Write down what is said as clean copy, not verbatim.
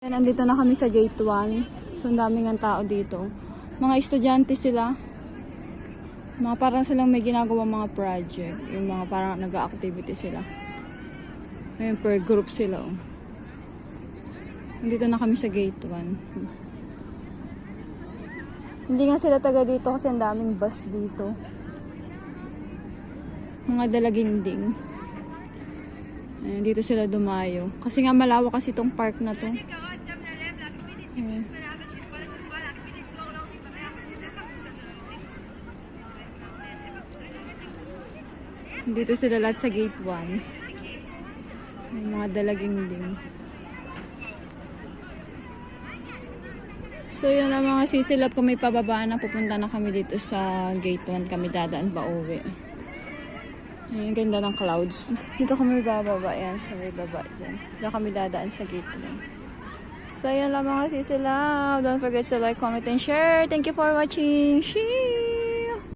Nandito na kami sa gate 1. So, ang daming ang tao dito. Mga estudyante sila. Mga parang silang may ginagawa mga project. Yung mga parang nag-activity sila. Ngayon per group sila. Oh. Nandito na kami sa gate 1. Hindi nga sila taga dito kasi ang daming bus dito. Mga dalaginding. Ayan, dito sila dumayo. Kasi nga malawak kasi itong park na to. Ayan. Dito sila lahat sa gate 1. May mga dalaginding. So yun ang mga sisilap kami pababaan na pupunta na kami dito sa gate 1. Kami dadaan pa uwi. Ayan, ganda ng clouds. Dito kami bababa. Ayan, sa may baba dyan. Diyan kami dadaan sa gate 1. So, yan lang mga sisilap. Don't forget to like, comment, and share. Thank you for watching. Sheesh!